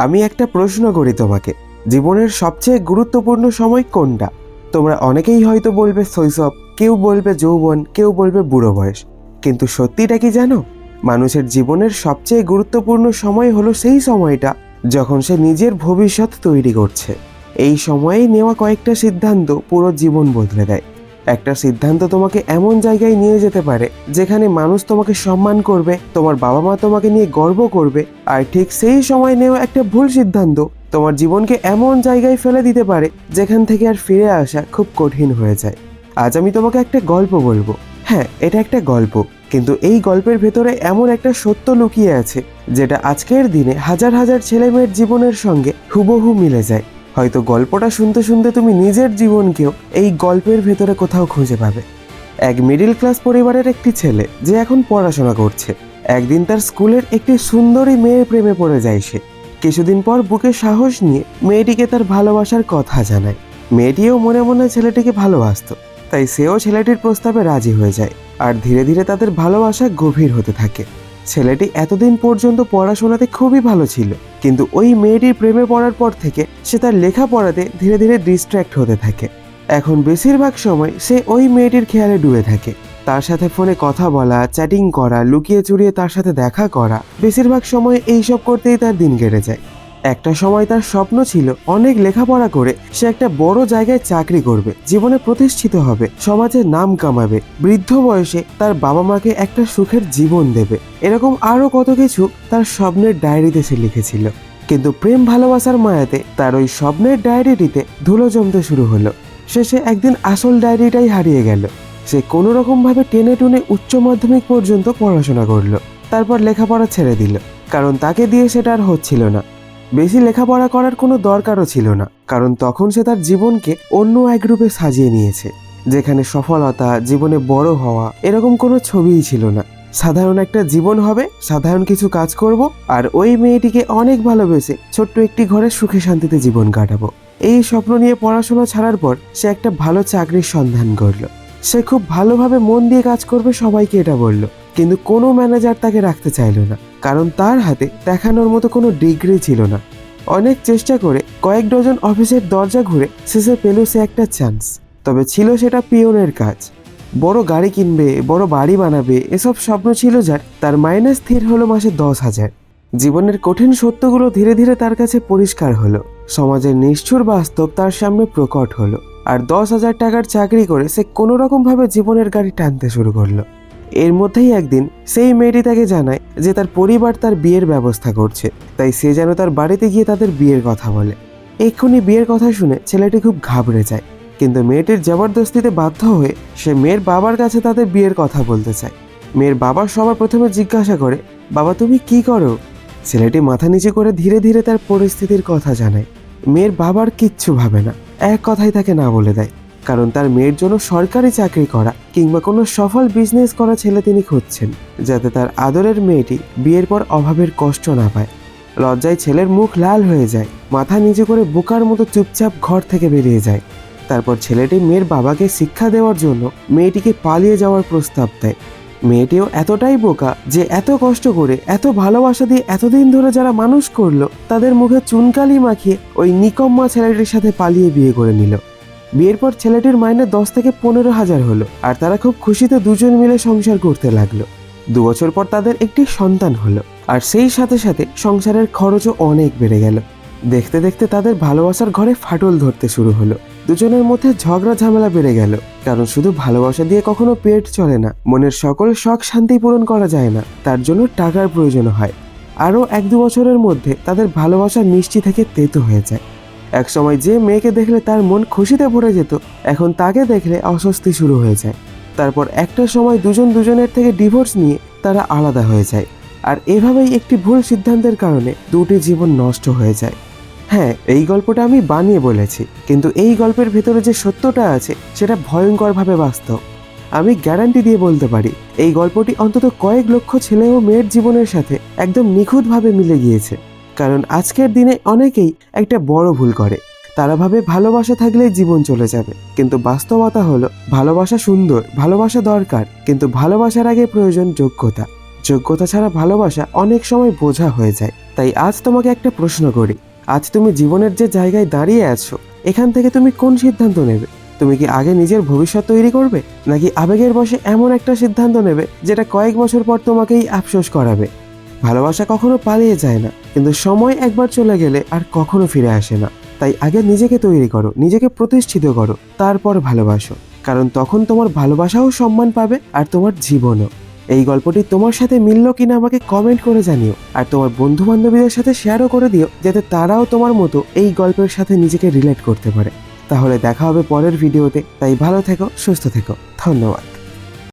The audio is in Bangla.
আমি একটা প্রশ্ন করি তোমাকে, জীবনের সবচেয়ে গুরুত্বপূর্ণ সময় কোনটা? তোমরা অনেকেই হয়তো বলবে শৈশব, কেউ বলবে যৌবন, কেউ বলবে বুড়ো বয়স। কিন্তু সত্যিটা কি জানো? মানুষের জীবনের সবচেয়ে গুরুত্বপূর্ণ সময় হলো সেই সময়টা যখন সে নিজের ভবিষ্যৎ তৈরি করছে। এই সময়েই নেওয়া কয়েকটা সিদ্ধান্ত পুরো জীবন বদলে দেয়। একটা সিদ্ধান্ত তোমাকে এমন জায়গায় নিয়ে যেতে পারে যেখানে মানুষ তোমাকে সম্মান করবে, তোমার বাবা মা তোমাকে নিয়ে গর্ব করবে। আর ঠিক সেই সময় নেওয়া একটা ভুল সিদ্ধান্ত তোমার জীবনকে এমন জায়গায় ফেলে দিতে পারে যেখান থেকে আর ফিরে আসা খুব কঠিন হয়ে যায়। আজ আমি তোমাকে একটা গল্প বলবো। হ্যাঁ, এটা একটা গল্প, কিন্তু এই গল্পের ভেতরে এমন একটা সত্য লুকিয়ে আছে যেটা আজকের দিনে হাজার হাজার ছেলে মেয়ের জীবনের সঙ্গে হুবহু মিলে যায়। হয়তো গল্পটা শুনতে শুনতে তুমি নিজের জীবনকেও এই গল্পের ভেতরে কোথাও খুঁজে পাবে। এক মিডিল ক্লাস পরিবারের একটি ছেলে যে এখন পড়াশোনা করছে, একদিন তার স্কুলের একটি সুন্দরী মেয়ের প্রেমে পড়ে যায় সে। কিছুদিন পর বুকে সাহস নিয়ে মেয়েটিকে তার ভালোবাসার কথা জানায়। মেয়েটিও মনে মনে ছেলেটিকে ভালোবাসতো, তাই সেও ছেলেটির প্রস্তাবে রাজি হয়ে যায়। আর ধীরে ধীরে তাদের ভালোবাসা গভীর হতে থাকে। ছেলেটি এতদিন পর্যন্ত পড়াশোনাতে খুবই ভালো ছিল, কিন্তু ওই মেয়েটির প্রেমে পড়ার পর থেকে সে তার লেখাপড়াতে ধীরে ধীরে ডিস্ট্র্যাক্ট হতে থাকে। এখন বেশিরভাগ সময় সে ওই মেয়েটির খেয়ালে ডুবে থাকে। তার সাথে ফোনে কথা বলা, চ্যাটিং করা, লুকিয়ে চুরিয়ে তার সাথে দেখা করা, বেশিরভাগ সময় এইসব করতেই তার দিন কেটে যায়। একটা সময় তার স্বপ্ন ছিল অনেক লেখাপড়া করে সে একটা বড় জায়গায় চাকরি করবে, জীবনে প্রতিষ্ঠিত হবে, সমাজে নাম কামাবে, বৃদ্ধ বয়সে তার বাবা মাকে একটা সুখের জীবন দেবে। এরকম আরো কত কিছু তার স্বপ্নের ডায়েরিতে সে লিখেছিল। কিন্তু প্রেম ভালোবাসার মায়াতে তার ওই স্বপ্নের ডায়েরিটিতে ধুলো জমতে শুরু হলো। শেষে একদিন আসল ডায়েরিটাই হারিয়ে গেল। সে কোনো রকম ভাবে টেনে টুনে উচ্চ মাধ্যমিক পর্যন্ত পড়াশোনা করলো, তারপর লেখাপড়া ছেড়ে দিল, কারণ তাকে দিয়ে সেটা আর হচ্ছিল না। বেশি লেখাপড়া করার কোনো দরকারও ছিল না, কারণ তখন সে তার জীবনকে অন্য এক রূপে সাজিয়ে নিয়েছে, যেখানে সফলতা, জীবনে বড় হওয়া এরকম কোনো ছবিই ছিল না। সাধারণ একটা জীবন হবে, সাধারণ কিছু কাজ করব, আর ওই মেয়েটিকে অনেক ভালোবেসে ছোট্ট একটি ঘরে সুখে শান্তিতে জীবন কাটাবো। এই স্বপ্ন নিয়ে পড়াশোনা ছাড়ার পর সে একটা ভালো চাকরির সন্ধান করলো। সে খুব ভালোভাবে মন দিয়ে কাজ করবে সবাইকে এটা বলল, কিন্তু কোনো ম্যানেজার তাকে রাখতে চাইলো না, কারণ তার হাতে দেখানোর মতো কোনো ডিগ্রি ছিল না। অনেক চেষ্টা করে কয়েক ডজন অফিসের দরজা ঘুরে শেষে পেল সে একটা চান্স, তবে ছিল সেটা পিয়নের কাজ। বড় গাড়ি কিনবে, বড় বাড়ি বানাবে, এসব স্বপ্ন ছিল যার, তার মাইনে স্থির হলো মাসে 10,000। জীবনের কঠিন সত্যগুলো ধীরে ধীরে তার কাছে পরিষ্কার হলো, সমাজের নিষ্ঠুর বাস্তব তার সামনে প্রকট হলো। আর 10,000 টাকার চাকরি করে সে কোনো রকম ভাবে জীবনের গাড়ি টানতে শুরু করলো। এর মধ্যেই একদিন সেই মেয়েটি তাকে জানায় যে তার পরিবার তার বিয়ের ব্যবস্থা করছে, তাই সে যেন তার বাড়িতে গিয়ে তাদের বিয়ের কথা বলে। এক্ষুনি বিয়ের কথা শুনে ছেলেটি খুব ঘাবড়ে যায়, কিন্তু মেয়েটির জবরদস্তিতে বাধ্য হয়ে সে মেয়ের বাবার কাছে তাদের বিয়ের কথা বলতে চায়। মেয়ের বাবা সবার প্রথমে জিজ্ঞাসা করে, বাবা তুমি কি করো? ছেলেটি মাথা নিচু করে ধীরে ধীরে তার পরিস্থিতির কথা জানায়। মেয়ের বাবার কিচ্ছু ভাবে না, এক কথাই তাকে না বলে দেয়, কারণ তার মেয়ের জন্য সরকারি চাকরি করা কিংবা কোনো সফল বিজনেস করা ছেলে তিনি খুঁজছেন, যাতে তার আদরের মেয়েটি বিয়ের পর অভাবের কষ্ট না পায়। লজ্জায় ছেলের মুখ লাল হয়ে যায়, মাথা নিচু করে বোকার মতো চুপচাপ ঘর থেকে বেরিয়ে যায়। তারপর ছেলেটি মেয়ের বাবাকে শিক্ষা দেওয়ার জন্য মেয়েটিকে পালিয়ে যাওয়ার প্রস্তাব দেয়। মেয়েটিও এতটাই বোকা যে এত কষ্ট করে, এত ভালোবাসা দিয়ে এতদিন ধরে যারা মানুষ করলো তাদের মুখে চুনকালি মাখিয়ে ওই নিকম্মা ছেলেটির সাথে পালিয়ে বিয়ে করে নিল। বিয়ের পর ছেলেটির মাইনে 10 থেকে 15,000 হলো, আর তারা খুব খুশিতে দুজন মিলে সংসার করতে লাগলো। 2 বছর পর তাদের একটি সন্তান হলো, আর সেই সাথে সাথে সংসারের খরচও অনেক বেড়ে গেল। দেখতে দেখতে তাদের ভালোবাসার ঘরে ফাটল ধরতে শুরু হলো। দুজনের মধ্যে ঝগড়া ঝামেলা বেড়ে গেল, কারণ শুধু ভালোবাসা দিয়ে কখনো পেট চলে না, মনের সকল শখ শান্তি পূরণ করা যায় না, তার জন্য টাকার প্রয়োজন হয়। আরও 1-2 বছরের মধ্যে তাদের ভালোবাসা মিষ্টি থেকে তেতো হয়ে যায়। এক সময় যে মেয়েকে দেখলে তার মন খুশিতে ভরে যেত, এখন তাকে দেখলে অস্বস্তি শুরু হয়ে যায়। তারপর একটা সময় দুজন দুজনের থেকে ডিভোর্স নিয়ে তারা আলাদা হয়ে যায়। আর এভাবেই একটি ভুল সিদ্ধান্তের কারণে দুটি জীবন নষ্ট হয়ে যায়। হ্যাঁ, এই গল্পটা আমি বানিয়ে বলেছি, কিন্তু এই গল্পের ভেতরে যে সত্যটা আছে সেটা ভয়ঙ্করভাবে বাস্তব। আমি গ্যারান্টি দিয়ে বলতে পারি এই গল্পটি অন্তত কয়েক লক্ষ ছেলে ও মেয়ের জীবনের সাথে একদম নিখুঁতভাবে মিলে গিয়েছে। কারণ আজকের দিনে অনেকেই একটা বড় ভুল করে, তারা ভাবে ভালোবাসা থাকলেই জীবন চলে যাবে, কিন্তু বাস্তবতা হলো ভালোবাসা সুন্দর, ভালোবাসা দরকার, কিন্তু ভালোবাসার আগে প্রয়োজন যোগ্যতা। যোগ্যতা ছাড়া ভালোবাসা অনেক সময় বোঝা হয়ে যায়। তাই আজ তোমাকে একটা প্রশ্ন করি, আজ তুমি জীবনের যে জায়গায় দাঁড়িয়ে আছো, এখান থেকে তুমি কোন সিদ্ধান্ত নেবে? তুমি কি আগে নিজের ভবিষ্যৎ তৈরি করবে, নাকি আবেগের বশে এমন একটা সিদ্ধান্ত নেবে যেটা কয়েক বছর পর তোমাকেই আফসোস করাবে? ভালোবাসা কখনো পালিয়ে যায় না, কিন্তু সময় একবার চলে গেলে আর কখনো ফিরে আসে না। তাই আগে নিজেকে তৈরি করো, নিজেকে প্রতিষ্ঠিত করো, তারপর ভালোবাসো। কারণ তখন তোমার ভালোবাসাও সম্মান পাবে, আর তোমার জীবনও। এই গল্পটি তোমার সাথে মিলল কিনা আমাকে কমেন্ট করে জানিও, আর তোমার বন্ধু বান্ধবীদের সাথে শেয়ারও করে দিও, যাতে তারাও তোমার মতো এই গল্পের সাথে নিজেকে রিলেট করতে পারে। তাহলে দেখা হবে পরের ভিডিওতে। তাই ভালো থেকো, সুস্থ থেকো। ধন্যবাদ।